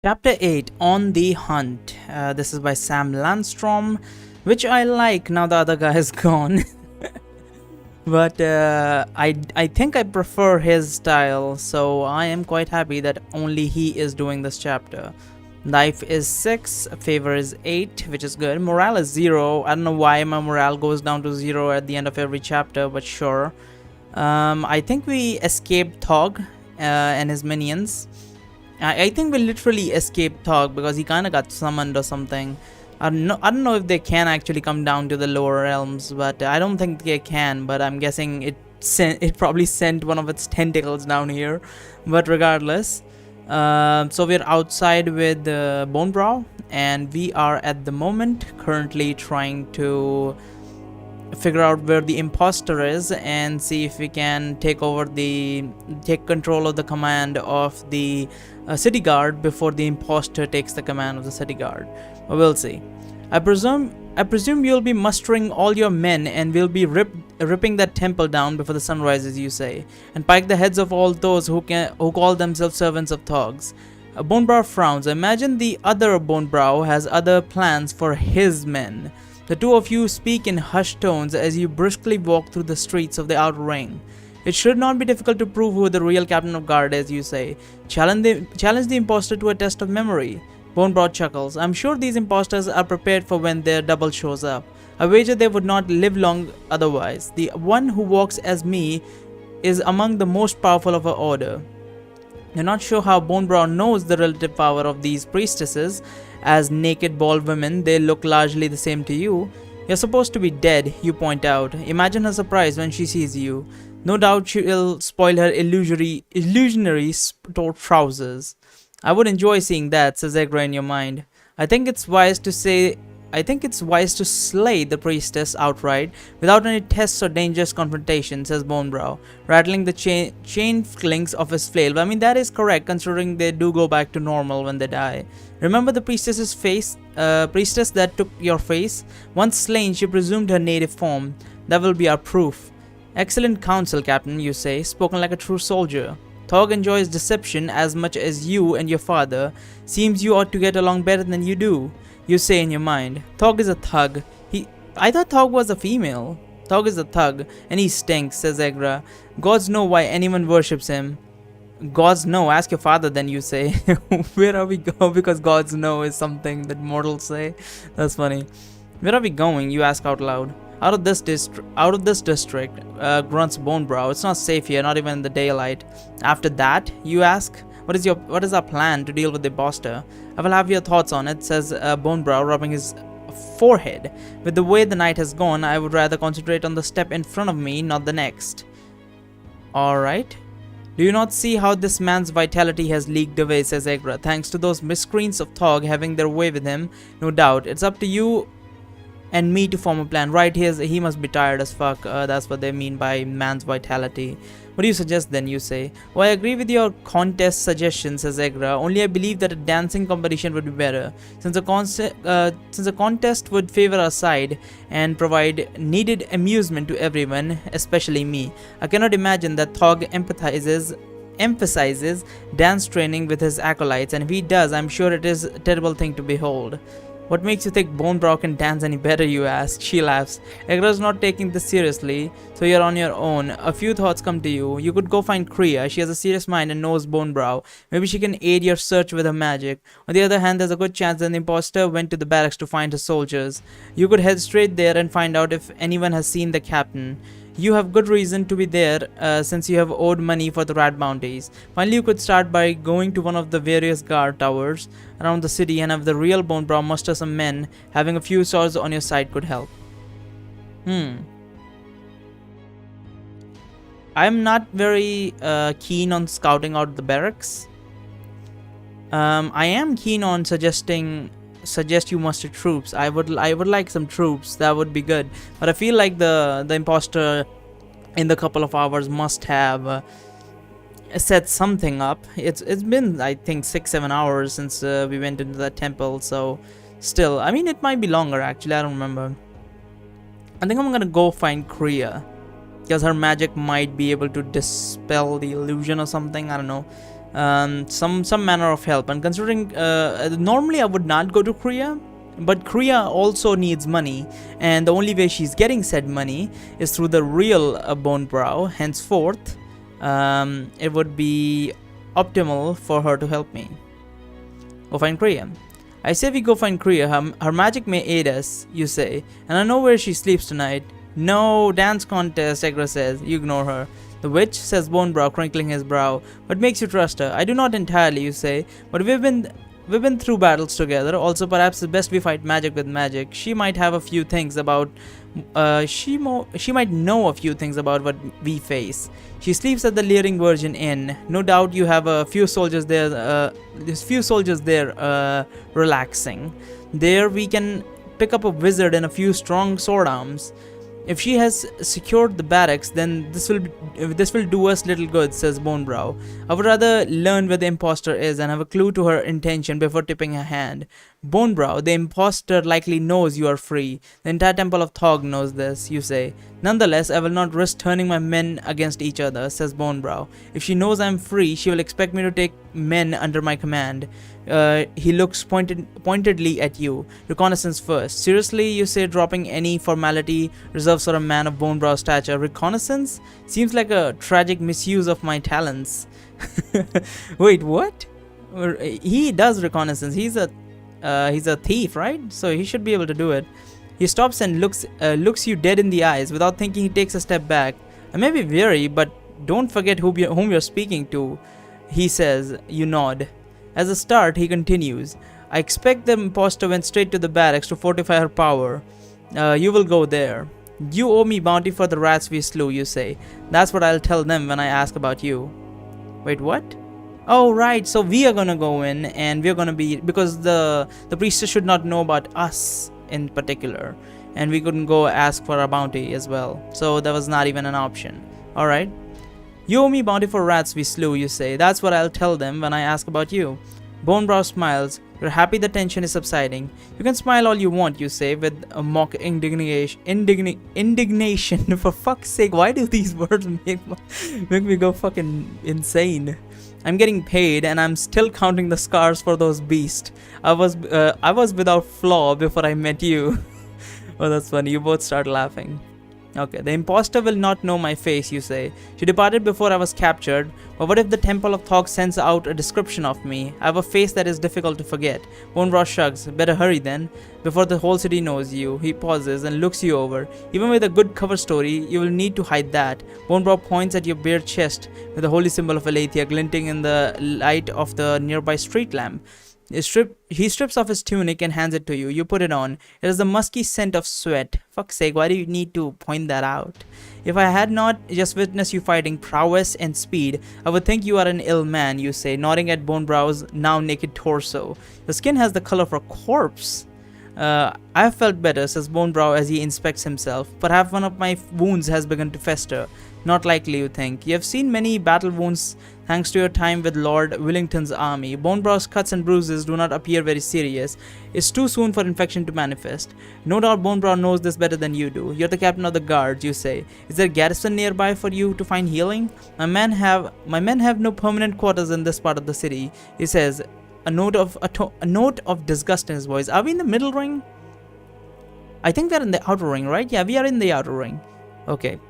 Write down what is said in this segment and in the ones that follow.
Chapter 8 On the Hunt. This is by Sam Landstrom, which I like now the other guy is gone. But I think I prefer his style, so I am quite happy that only he is doing this chapter. Life is 6, favor is 8, which is good. Morale is 0. I don't know why my morale goes down to 0 at the end of every chapter, but sure. I think we escaped Thog and his minions. I think we literally escaped Thog because he kind of got summoned or something. I don't know if they can actually come down to the lower realms, but I don't think they can. But I'm guessing it probably sent one of its tentacles down here. But regardless, so we're outside with Bonebrow, and we are at the moment currently trying to figure out where the imposter is and see if we can take control of the command of the city guard before the imposter takes the command of the city guard. But we'll see. I presume you'll be mustering all your men and we'll be ripping that temple down before the sun rises, you say, and pike the heads of all those who call themselves servants of Thogs. Bonebrow frowns. Imagine the other Bonebrow has other plans for his men. The two of you speak in hushed tones as you briskly walk through the streets of the outer ring. It should not be difficult to prove who the real captain of guard is, you say. Challenge the imposter to a test of memory. Bonebrow chuckles. I'm sure these imposters are prepared for when their double shows up. I wager they would not live long otherwise. The one who walks as me is among the most powerful of her order. You're not sure how Bonebrow knows the relative power of these priestesses. As naked bald women, they look largely the same to you. You're supposed to be dead, you point out. Imagine her surprise when she sees you. No doubt she'll spoil her illusionary trousers. I would enjoy seeing that, says Egra in your mind. I think it's wise to slay the priestess outright, without any tests or dangerous confrontation, says Bonebrow, rattling the chain links of his flail. I mean, that is correct, considering they do go back to normal when they die. Remember the priestess that took your face? Once slain, she presumed her native form. That will be our proof. Excellent counsel, Captain, you say, spoken like a true soldier. Thog enjoys deception as much as you and your father. Seems you ought to get along better than you do. You say in your mind. Thog is a thug. I thought Thog was a female. Thog is a thug, and he stinks, says Egra. Gods know why anyone worships him. Gods know, ask your father then, you say. Where are we going? Because gods know is something that mortals say. That's funny. Where are we going? You ask out loud. Out of this district, grunts Bonebrow. It's not safe here, not even in the daylight. After that, you ask, what is our plan to deal with the imposter? I will have your thoughts on it, says Bonebrow, rubbing his forehead. With the way the night has gone, I would rather concentrate on the step in front of me, not the next. Alright. Do you not see how this man's vitality has leaked away, says Egra, thanks to those miscreants of Thog having their way with him? No doubt. It's up to you and me to form a plan. Right, he must be tired as fuck. That's what they mean by man's vitality. What do you suggest then, you say? Well, I agree with your contest suggestion, says Egra. Only I believe that a dancing competition would be better. Since a contest would favor our side and provide needed amusement to everyone, especially me. I cannot imagine that Thog emphasizes dance training with his acolytes, and if he does, I'm sure it is a terrible thing to behold. What makes you think Bonebrow can dance any better, you ask? She laughs. Egra's not taking this seriously, so you're on your own. A few thoughts come to you. You could go find Kriya. She has a serious mind and knows Bonebrow. Maybe she can aid your search with her magic. On the other hand, there's a good chance that the imposter went to the barracks to find his soldiers. You could head straight there and find out if anyone has seen the captain. You have good reason to be there since you have owed money for the rat bounties. Finally, you could start by going to one of the various guard towers around the city and have the real Bonebrow muster some men. Having a few swords on your side could help. I'm not very keen on scouting out the barracks. I am keen on suggest you muster troops. I would like some troops. That would be good. But I feel like the imposter in the couple of hours must have set something up. It's been, I think, 6-7 hours since we went into that temple. So still, I mean, it might be longer actually. I don't remember. I think I'm gonna go find Kriya because her magic might be able to dispel the illusion or something. I don't know. some manner of help. And considering normally I would not go to Korea, but Korea also needs money, and the only way she's getting said money is through the real Bone Brow. Henceforth, it would be optimal for her to help me. Go find Korea. I say we go find Korea. Her magic may aid us, you say, and I know where she sleeps tonight. No dance contest, Egra says. You ignore her. The witch, says Bone Brow, crinkling his brow. What makes you trust her? I do not entirely, you say, but we've been through battles together. Also, perhaps it's best we fight magic with magic. She might have a few things about. She might know a few things about what we face. She sleeps at the Leering Virgin Inn. No doubt you have a few soldiers there. There's few soldiers there, relaxing. There we can pick up a wizard and a few strong sword arms. If she has secured the barracks, then this will do us little good, says Bone Brow. I would rather learn where the imposter is and have a clue to her intention before tipping her hand. Bone Brow, the imposter likely knows you are free. The entire Temple of Thog knows this, you say. Nonetheless, I will not risk turning my men against each other, says Bone Brow. If she knows I am free, she will expect me to take men under my command. He looks pointedly at you. Reconnaissance first. Seriously, you say, dropping any formality reserved for a man of Bone Brow stature. Reconnaissance? Seems like a tragic misuse of my talents. Wait, what? He does reconnaissance. He's a thief, right? So he should be able to do it. He stops and looks you dead in the eyes. Without thinking, he takes a step back. I may be weary, but don't forget whom you're speaking to, he says. You nod. As a start, he continues, I expect the imposter went straight to the barracks to fortify her power. You will go there. You owe me bounty for the rats we slew, you say. That's what I'll tell them when I ask about you. Wait, what? Oh, right, so we are gonna go in and we're gonna be, because the priestess should not know about us in particular, and we couldn't go ask for a bounty as well. So that was not even an option. Alright. You owe me bounty for rats we slew, you say. That's what I'll tell them when I ask about you. Bone Brow smiles. You're happy the tension is subsiding. You can smile all you want, you say, with a mock indignation. For fuck's sake, why do these words make me go fucking insane? I'm getting paid and I'm still counting the scars for those beasts. I was without flaw before I met you. Oh, that's funny. You both start laughing. Okay, the imposter will not know my face, you say. She departed before I was captured, but what if the Temple of Thog sends out a description of me? I have a face that is difficult to forget. Bone Brow shrugs. Better hurry then, before the whole city knows you. He pauses and looks you over. Even with a good cover story, you will need to hide that. Bone Brow points at your bare chest with the holy symbol of Aletheia glinting in the light of the nearby street lamp. He strips off his tunic and hands it to you. You put it on. It has the musky scent of sweat. Fuck's sake, why do you need to point that out? If I had not just witnessed you fighting prowess and speed, I would think you are an ill man, you say, nodding at Bone Brow's now naked torso. The skin has the color of a corpse. I have felt better, says Bone Brow as he inspects himself. Perhaps one of my wounds has begun to fester. Not likely, you think. You have seen many battle wounds thanks to your time with Lord Willington's army. Bone Brow's cuts and bruises do not appear very serious. It's too soon for infection to manifest. No doubt Bone Brow knows this better than you do. You're the captain of the guards, you say. Is there a garrison nearby for you to find healing? My men have no permanent quarters in this part of the city, he says, a note of disgust in his voice. Are we in the middle ring? I think we're in the outer ring, right? Yeah, we are in the outer ring. Okay.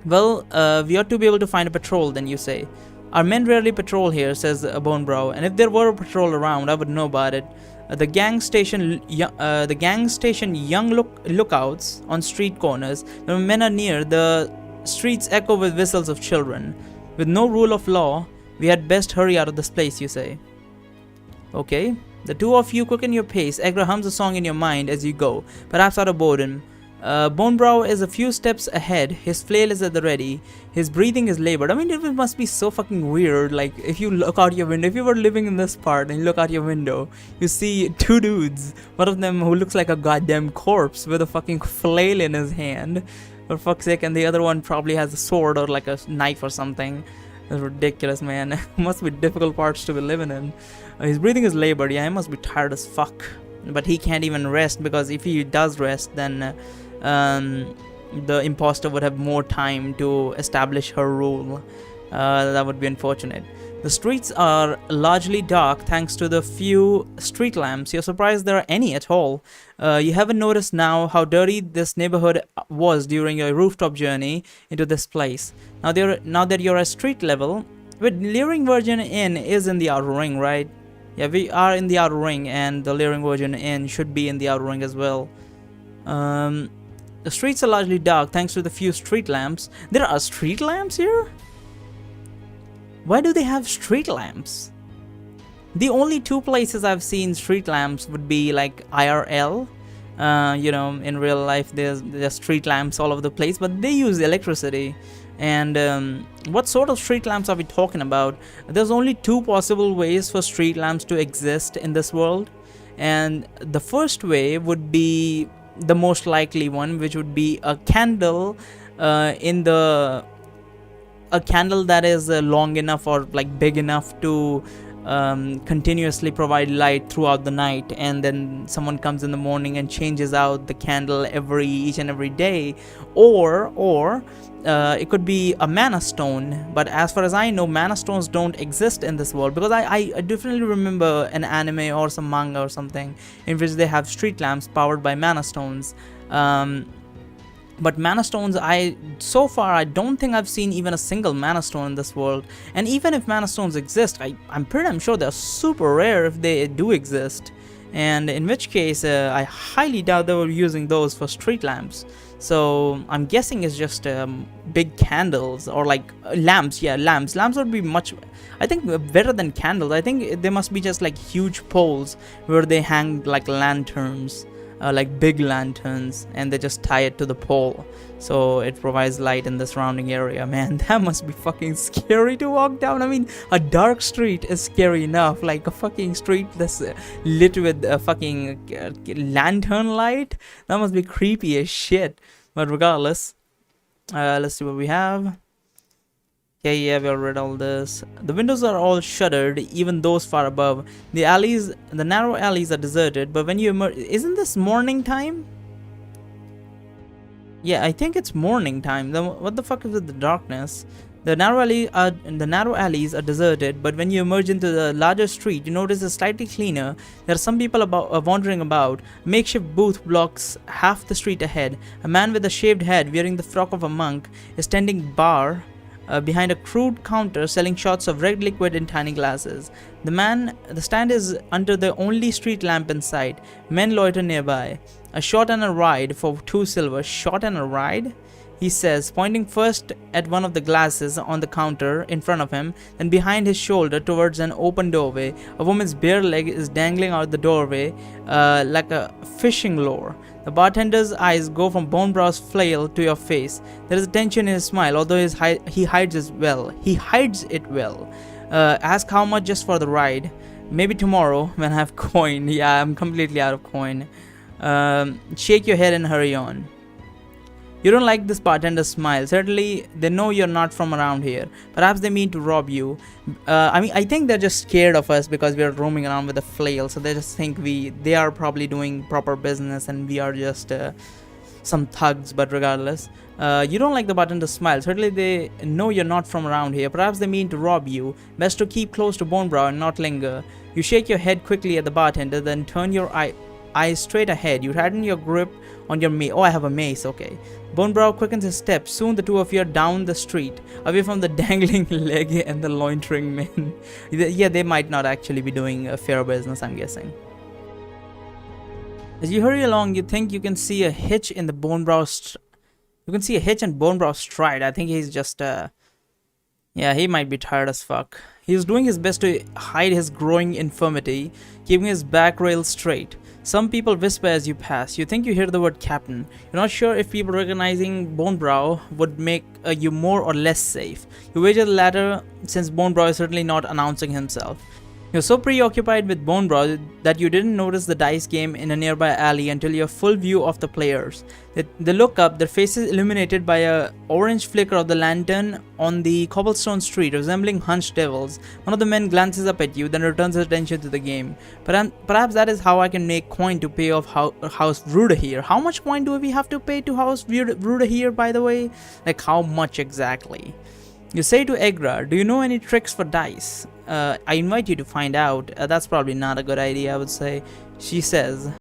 Well, we ought to be able to find a patrol, then, you say. Our men rarely patrol here, says Bone Brow, and if there were a patrol around, I would know about it. The gang station young lookouts on street corners. When men are near, the streets echo with whistles of children. With no rule of law, we had best hurry out of this place, you say. Okay. The two of you quicken your pace. Egra hums a song in your mind as you go, perhaps out of boredom. Bone Brow is a few steps ahead. His flail is at the ready. His breathing is labored. I mean, it must be so fucking weird. Like, if you look out your window, if you were living in this part and you look out your window, you see two dudes. One of them who looks like a goddamn corpse with a fucking flail in his hand, for fuck's sake, and the other one probably has a sword or like a knife or something. That's ridiculous, man. Must be difficult parts to be living in. His breathing is labored. Yeah, he must be tired as fuck. But he can't even rest, because if he does rest, then the imposter would have more time to establish her rule. That would be unfortunate. The streets are largely dark thanks to the few street lamps. You're surprised there are any at all. You haven't noticed now how dirty this neighborhood was during your rooftop journey into this place. Now that you're at street level, with Leering Virgin Inn is in the outer ring, right? Yeah, we are in the outer ring, and the Leering Virgin Inn should be in the outer ring as well. The streets are largely dark thanks to the few street lamps. There are street lamps here? Why do they have street lamps? The only two places I've seen street lamps would be like IRL. In real life there's street lamps all over the place, but they use electricity. And what sort of street lamps are we talking about? There's only two possible ways for street lamps to exist in this world. And the first way would be the most likely one, which would be a candle a candle that is long enough or like big enough to continuously provide light throughout the night, and then someone comes in the morning and changes out the candle each and every day. Or it could be a mana stone, but as far as I know, mana stones don't exist in this world, because I definitely remember an anime or some manga or something in which they have street lamps powered by mana stones. But mana stones, so far I don't think I've seen even a single mana stone in this world. And even if mana stones exist, I'm pretty damn sure they're super rare if they do exist. And in which case, I highly doubt they were using those for street lamps. So I'm guessing it's just big candles or like lamps. Yeah, lamps. Lamps would be much, I think, better than candles. I think they must be just like huge poles where they hang like lanterns. Like big lanterns, and they just tie it to the pole so it provides light in the surrounding area. Man, that must be fucking scary to walk down. I mean, a dark street is scary enough, like a fucking street that's lit with a fucking lantern light, that must be creepy as shit. But regardless, let's see what we have. Okay, yeah, we already read all this. The windows are all shuttered, even those far above. The narrow alleys are deserted, but when you emerge... Isn't this morning time? Yeah, I think it's morning time. Then what the fuck is with the darkness? The narrow alleys are deserted, but when you emerge into the larger street, you notice it's slightly cleaner. There are some people wandering about. A makeshift booth blocks half the street ahead. A man with a shaved head, wearing the frock of a monk, is tending bar behind a crude counter selling shots of red liquid in tiny glasses. The stand is under the only street lamp in sight. Men loiter nearby. A shot and a ride for 2 silver. Shot and a ride? He says, pointing first at one of the glasses on the counter in front of him, then behind his shoulder towards an open doorway. A woman's bare leg is dangling out the doorway like a fishing lure. The bartender's eyes go from Bonebrow's flail to your face. There is a tension in his smile, although he hides it well. Ask how much just for the ride. Maybe tomorrow when I have coin. Yeah, I'm completely out of coin. Shake your head and hurry on. You don't like this bartender's smile. Certainly, they know you're not from around here. Perhaps they mean to rob you. I think they're just scared of us because we're roaming around with a flail. So they just think they are probably doing proper business and we are just some thugs. But regardless, you don't like the bartender's smile. Certainly, they know you're not from around here. Perhaps they mean to rob you. Best to keep close to Bonebrow and not linger. You shake your head quickly at the bartender, then turn your eyes straight ahead. You tighten your grip on your mace. Oh, I have a mace. Okay. Bonebrow quickens his steps. Soon the two of you are down the street, away from the dangling leg and the loitering men. Yeah, they might not actually be doing a fair business, I'm guessing. As you hurry along, you think you can see a hitch in the Bonebrow. You can see a hitch in Bonebrow's stride. I think he's just yeah, he might be tired as fuck. He's doing his best to hide his growing infirmity, keeping his back rail straight. Some people whisper as you pass. You think you hear the word captain. You're not sure if people recognizing Bonebrow would make you more or less safe. You wager the latter, since Bonebrow is certainly not announcing himself. You're so preoccupied with Bonebrow that you didn't notice the dice game in a nearby alley until you have full view of the players. They look up, their faces illuminated by a orange flicker of the lantern on the cobblestone street, resembling hunched devils. One of the men glances up at you, then returns his attention to the game. Perhaps that is how I can make coin to pay off House Ruda here. How much coin do we have to pay to House Ruda here, by the way? Like, how much exactly? You say to Egra, do you know any tricks for dice? I invite you to find out. That's probably not a good idea, I would say. She says,